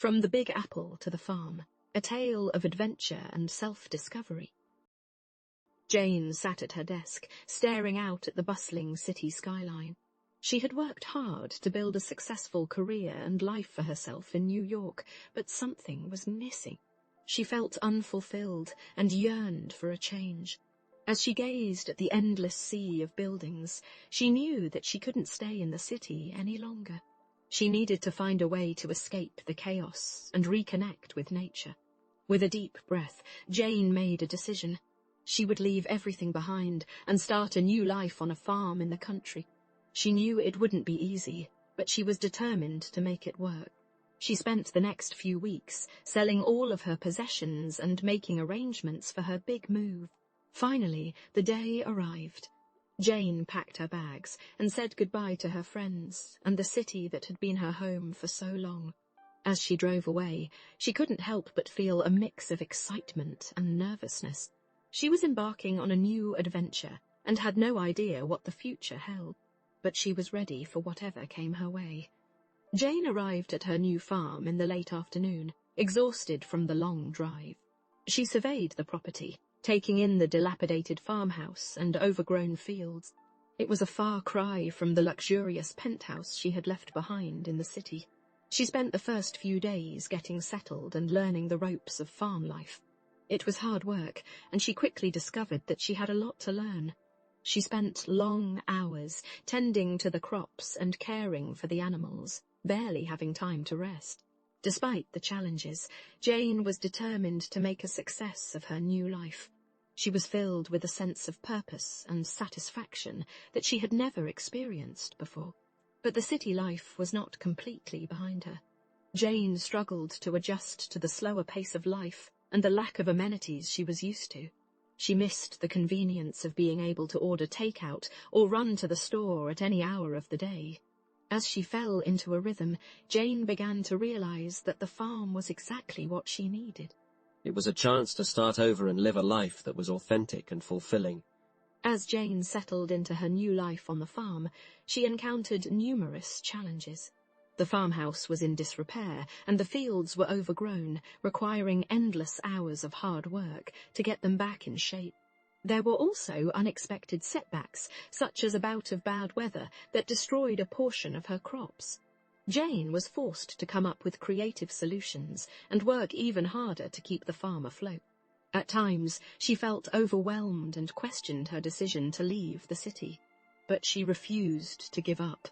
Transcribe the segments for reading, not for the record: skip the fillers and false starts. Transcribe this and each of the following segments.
From the Big Apple to the Farm, a tale of adventure and self-discovery. Jane sat at her desk, staring out at the bustling city skyline. She had worked hard to build a successful career and life for herself in New York, but something was missing. She felt unfulfilled and yearned for a change. As she gazed at the endless sea of buildings, she knew that she couldn't stay in the city any longer. She needed to find a way to escape the chaos and reconnect with nature. With a deep breath, Jane made a decision. She would leave everything behind and start a new life on a farm in the country. She knew it wouldn't be easy, but she was determined to make it work. She spent the next few weeks selling all of her possessions and making arrangements for her big move. Finally, the day arrived. Jane packed her bags and said goodbye to her friends and the city that had been her home for so long. As she drove away, she couldn't help but feel a mix of excitement and nervousness. She was embarking on a new adventure and had no idea what the future held, but she was ready for whatever came her way. Jane arrived at her new farm in the late afternoon, exhausted from the long drive. She surveyed the property, taking in the dilapidated farmhouse and overgrown fields. It was a far cry from the luxurious penthouse she had left behind in the city. She spent the first few days getting settled and learning the ropes of farm life. It was hard work, and she quickly discovered that she had a lot to learn. She spent long hours tending to the crops and caring for the animals, barely having time to rest. Despite the challenges, Jane was determined to make a success of her new life. She was filled with a sense of purpose and satisfaction that she had never experienced before. But the city life was not completely behind her. Jane struggled to adjust to the slower pace of life and the lack of amenities she was used to. She missed the convenience of being able to order takeout or run to the store at any hour of the day. As she fell into a rhythm, Jane began to realize that the farm was exactly what she needed. It was a chance to start over and live a life that was authentic and fulfilling. As Jane settled into her new life on the farm, she encountered numerous challenges. The farmhouse was in disrepair, and the fields were overgrown, requiring endless hours of hard work to get them back in shape. There were also unexpected setbacks, such as a bout of bad weather that destroyed a portion of her crops. Jane was forced to come up with creative solutions and work even harder to keep the farm afloat. At times, she felt overwhelmed and questioned her decision to leave the city. But she refused to give up.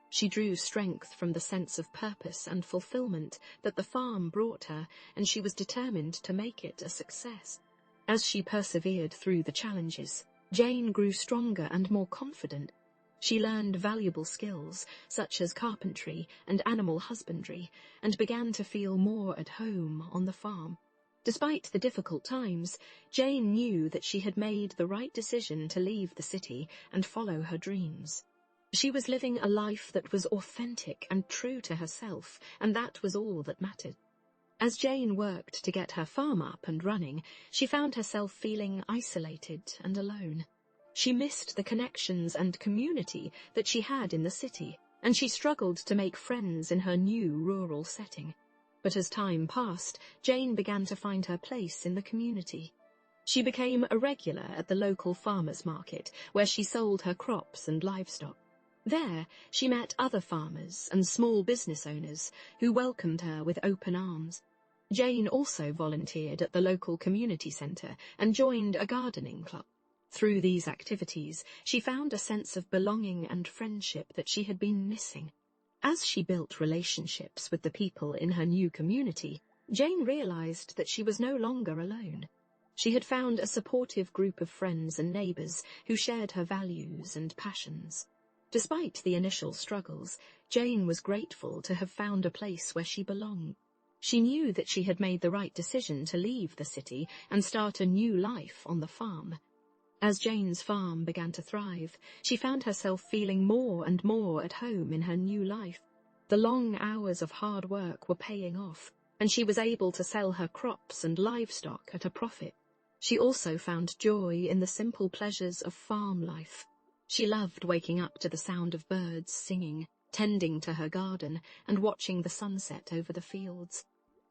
She drew strength from the sense of purpose and fulfillment that the farm brought her, and she was determined to make it a success. As she persevered through the challenges, Jane grew stronger and more confident. She learned valuable skills, such as carpentry and animal husbandry, and began to feel more at home on the farm. Despite the difficult times, Jane knew that she had made the right decision to leave the city and follow her dreams. She was living a life that was authentic and true to herself, and that was all that mattered. As Jane worked to get her farm up and running, she found herself feeling isolated and alone. She missed the connections and community that she had in the city, and she struggled to make friends in her new rural setting. But as time passed, Jane began to find her place in the community. She became a regular at the local farmers' market, where she sold her crops and livestock. There, she met other farmers and small business owners who welcomed her with open arms. Jane also volunteered at the local community centre and joined a gardening club. Through these activities, she found a sense of belonging and friendship that she had been missing. As she built relationships with the people in her new community, Jane realized that she was no longer alone. She had found a supportive group of friends and neighbors who shared her values and passions. Despite the initial struggles, Jane was grateful to have found a place where she belonged. She knew that she had made the right decision to leave the city and start a new life on the farm. As Jane's farm began to thrive, she found herself feeling more and more at home in her new life. The long hours of hard work were paying off, and she was able to sell her crops and livestock at a profit. She also found joy in the simple pleasures of farm life. She loved waking up to the sound of birds singing, tending to her garden, and watching the sunset over the fields.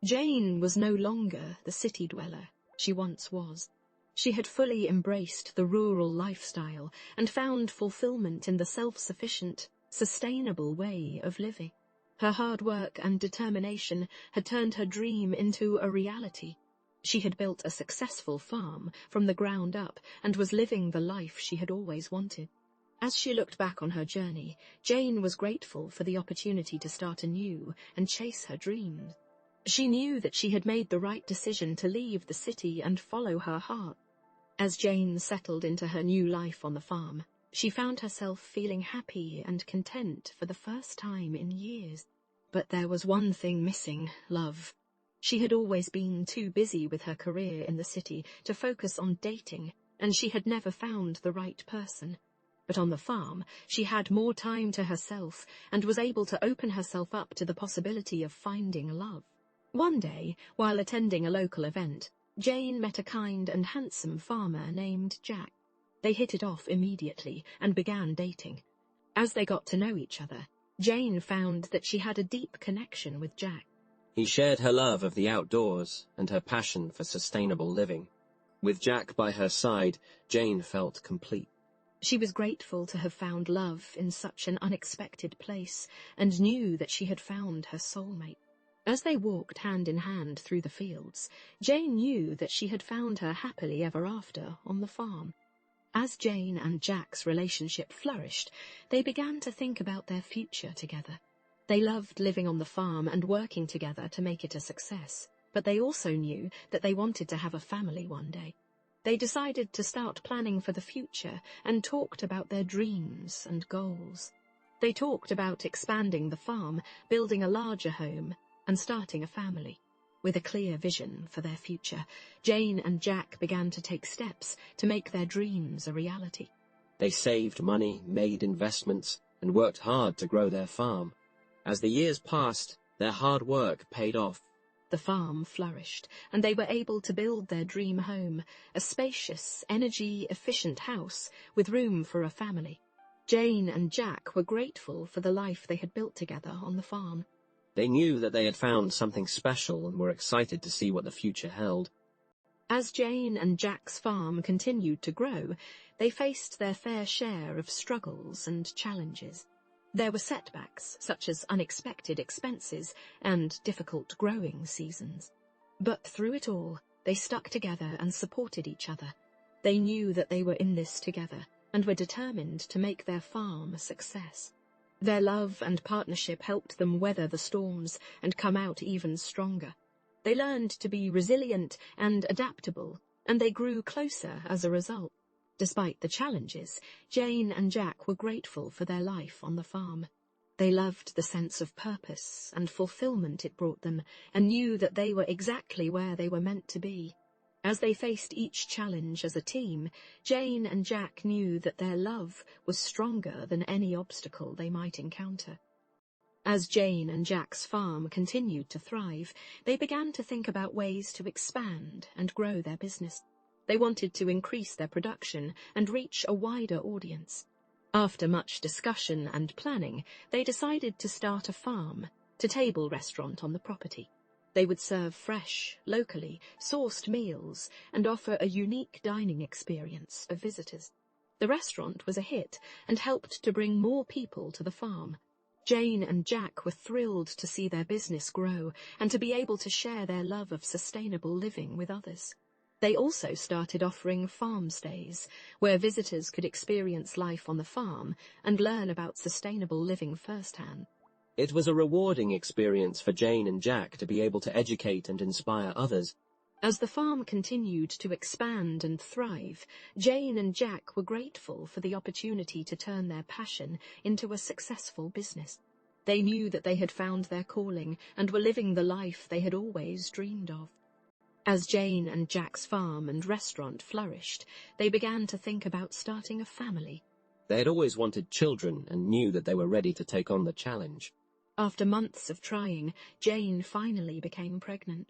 Jane was no longer the city dweller she once was. She had fully embraced the rural lifestyle and found fulfillment in the self-sufficient, sustainable way of living. Her hard work and determination had turned her dream into a reality. She had built a successful farm from the ground up and was living the life she had always wanted. As she looked back on her journey, Jane was grateful for the opportunity to start anew and chase her dreams. She knew that she had made the right decision to leave the city and follow her heart. As Jane settled into her new life on the farm, she found herself feeling happy and content for the first time in years. But there was one thing missing: love. She had always been too busy with her career in the city to focus on dating, and she had never found the right person. But on the farm, she had more time to herself and was able to open herself up to the possibility of finding love. One day, while attending a local event, Jane met a kind and handsome farmer named Jack. They hit it off immediately and began dating. As they got to know each other, Jane found that she had a deep connection with Jack. He shared her love of the outdoors and her passion for sustainable living. With Jack by her side, Jane felt complete. She was grateful to have found love in such an unexpected place and knew that she had found her soulmate. As they walked hand in hand through the fields, Jane knew that she had found her happily ever after on the farm. As Jane and Jack's relationship flourished, they began to think about their future together. They loved living on the farm and working together to make it a success, but they also knew that they wanted to have a family one day. They decided to start planning for the future and talked about their dreams and goals. They talked about expanding the farm, building a larger home, and starting a family. With a clear vision for their future, Jane and Jack began to take steps to make their dreams a reality. They saved money, made investments, and worked hard to grow their farm. As the years passed, their hard work paid off. The farm flourished, and they were able to build their dream home, a spacious, energy-efficient house with room for a family. Jane and Jack were grateful for the life they had built together on the farm. They knew that they had found something special and were excited to see what the future held. As Jane and Jack's farm continued to grow, they faced their fair share of struggles and challenges. There were setbacks, such as unexpected expenses and difficult growing seasons. But through it all, they stuck together and supported each other. They knew that they were in this together and were determined to make their farm a success. Their love and partnership helped them weather the storms and come out even stronger. They learned to be resilient and adaptable, and they grew closer as a result. Despite the challenges, Jane and Jack were grateful for their life on the farm. They loved the sense of purpose and fulfillment it brought them, and knew that they were exactly where they were meant to be. As they faced each challenge as a team, Jane and Jack knew that their love was stronger than any obstacle they might encounter. As Jane and Jack's farm continued to thrive, they began to think about ways to expand and grow their business. They wanted to increase their production and reach a wider audience. After much discussion and planning, they decided to start a farm-to-table restaurant on the property. They would serve fresh, locally sourced meals and offer a unique dining experience for visitors. The restaurant was a hit and helped to bring more people to the farm. Jane and Jack were thrilled to see their business grow and to be able to share their love of sustainable living with others. They also started offering farm stays, where visitors could experience life on the farm and learn about sustainable living firsthand. It was a rewarding experience for Jane and Jack to be able to educate and inspire others. As the farm continued to expand and thrive, Jane and Jack were grateful for the opportunity to turn their passion into a successful business. They knew that they had found their calling and were living the life they had always dreamed of. As Jane and Jack's farm and restaurant flourished, they began to think about starting a family. They had always wanted children and knew that they were ready to take on the challenge. After months of trying, Jane finally became pregnant.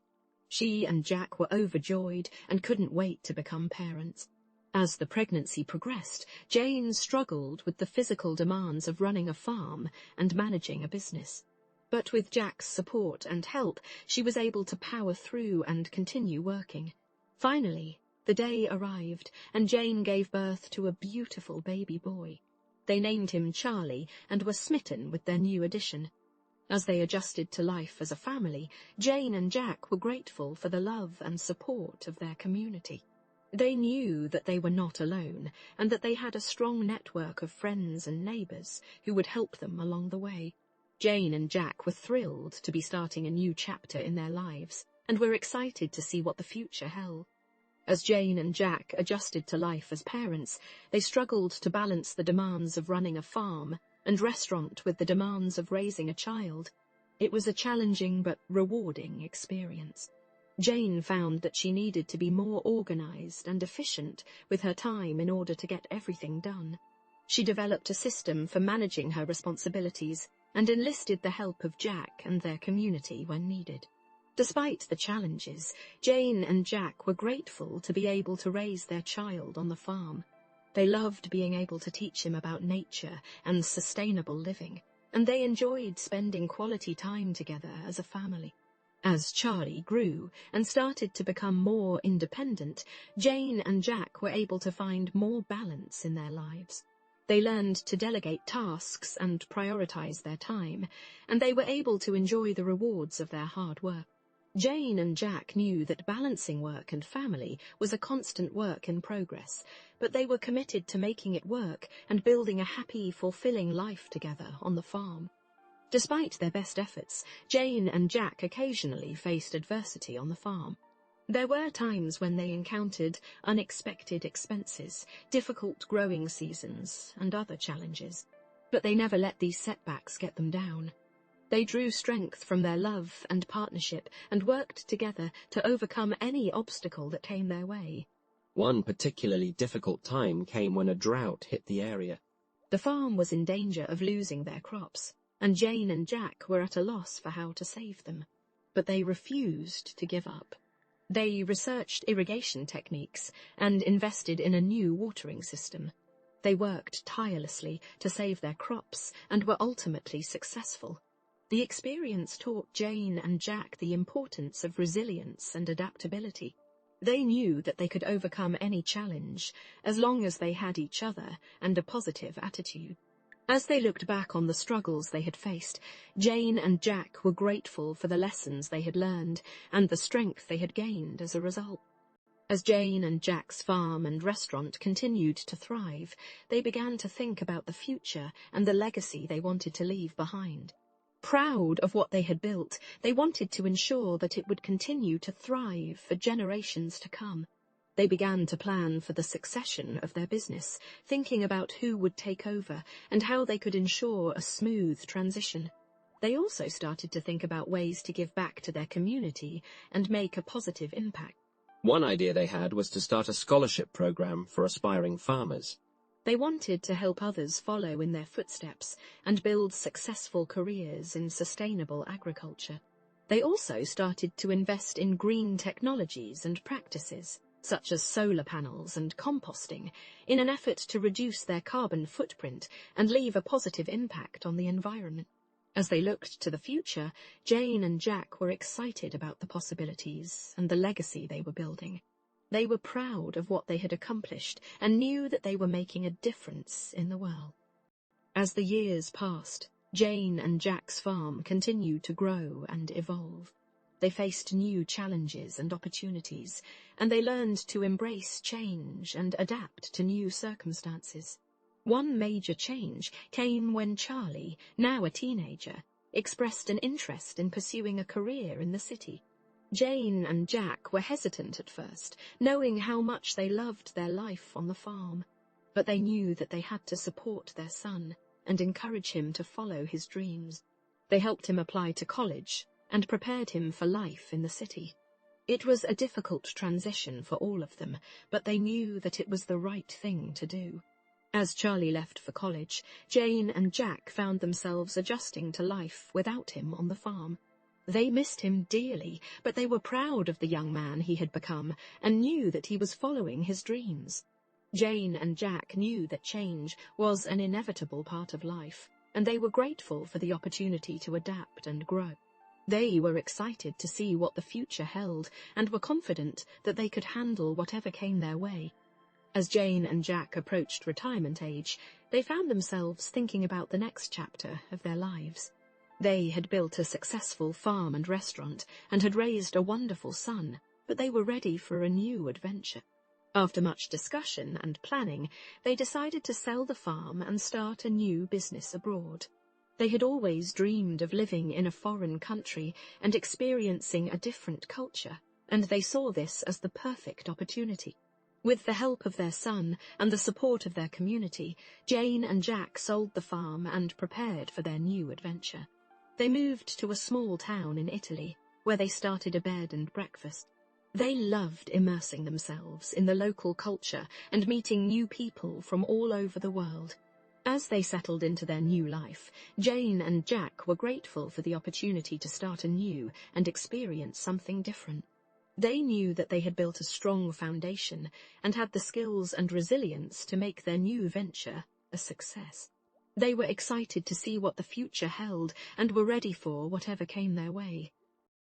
She and Jack were overjoyed and couldn't wait to become parents. As the pregnancy progressed, Jane struggled with the physical demands of running a farm and managing a business. But with Jack's support and help, she was able to power through and continue working. Finally, the day arrived, and Jane gave birth to a beautiful baby boy. They named him Charlie and were smitten with their new addition. As they adjusted to life as a family, Jane and Jack were grateful for the love and support of their community. They knew that they were not alone, and that they had a strong network of friends and neighbours who would help them along the way. Jane and Jack were thrilled to be starting a new chapter in their lives, and were excited to see what the future held. As Jane and Jack adjusted to life as parents, they struggled to balance the demands of running a farm and restaurant with the demands of raising a child. It was a challenging but rewarding experience. Jane found that she needed to be more organised and efficient with her time in order to get everything done. She developed a system for managing her responsibilities and enlisted the help of Jack and their community when needed. Despite the challenges, Jane and Jack were grateful to be able to raise their child on the farm. They loved being able to teach him about nature and sustainable living, and they enjoyed spending quality time together as a family. As Charlie grew and started to become more independent, Jane and Jack were able to find more balance in their lives. They learned to delegate tasks and prioritize their time, and they were able to enjoy the rewards of their hard work. Jane and Jack knew that balancing work and family was a constant work in progress, but they were committed to making it work and building a happy, fulfilling life together on the farm. Despite their best efforts, Jane and Jack occasionally faced adversity on the farm. There were times when they encountered unexpected expenses, difficult growing seasons, and other challenges. But they never let these setbacks get them down. They drew strength from their love and partnership and worked together to overcome any obstacle that came their way. One particularly difficult time came when a drought hit the area. The farm was in danger of losing their crops, and Jane and Jack were at a loss for how to save them. But they refused to give up. They researched irrigation techniques and invested in a new watering system. They worked tirelessly to save their crops and were ultimately successful. The experience taught Jane and Jack the importance of resilience and adaptability. They knew that they could overcome any challenge as long as they had each other and a positive attitude. As they looked back on the struggles they had faced, Jane and Jack were grateful for the lessons they had learned and the strength they had gained as a result. As Jane and Jack's farm and restaurant continued to thrive, they began to think about the future and the legacy they wanted to leave behind. Proud of what they had built, they wanted to ensure that it would continue to thrive for generations to come. They began to plan for the succession of their business, thinking about who would take over and how they could ensure a smooth transition. They also started to think about ways to give back to their community and make a positive impact. One idea they had was to start a scholarship program for aspiring farmers. They wanted to help others follow in their footsteps and build successful careers in sustainable agriculture. They also started to invest in green technologies and practices, such as solar panels and composting, in an effort to reduce their carbon footprint and leave a positive impact on the environment. As they looked to the future, Jane and Jack were excited about the possibilities and the legacy they were building. They were proud of what they had accomplished and knew that they were making a difference in the world. As the years passed, Jane and Jack's farm continued to grow and evolve. They faced new challenges and opportunities, and they learned to embrace change and adapt to new circumstances. One major change came when Charlie, now a teenager, expressed an interest in pursuing a career in the city. Jane and Jack were hesitant at first, knowing how much they loved their life on the farm. But they knew that they had to support their son and encourage him to follow his dreams. They helped him apply to college and prepared him for life in the city. It was a difficult transition for all of them, but they knew that it was the right thing to do. As Charlie left for college, Jane and Jack found themselves adjusting to life without him on the farm. They missed him dearly, but they were proud of the young man he had become and knew that he was following his dreams. Jane and Jack knew that change was an inevitable part of life. and they were grateful for the opportunity to adapt and grow. They were excited to see what the future held and were confident that they could handle whatever came their way. As Jane and Jack approached retirement age, they found themselves thinking about the next chapter of their lives. They had built a successful farm and restaurant and had raised a wonderful son, but they were ready for a new adventure. After much discussion and planning, they decided to sell the farm and start a new business abroad. They had always dreamed of living in a foreign country and experiencing a different culture, and they saw this as the perfect opportunity. With the help of their son and the support of their community, Jane and Jack sold the farm and prepared for their new adventure. They moved to a small town in Italy, where they started a bed and breakfast. They loved immersing themselves in the local culture and meeting new people from all over the world. As they settled into their new life, Jane and Jack were grateful for the opportunity to start anew and experience something different. They knew that they had built a strong foundation and had the skills and resilience to make their new venture a success. They were excited to see what the future held and were ready for whatever came their way.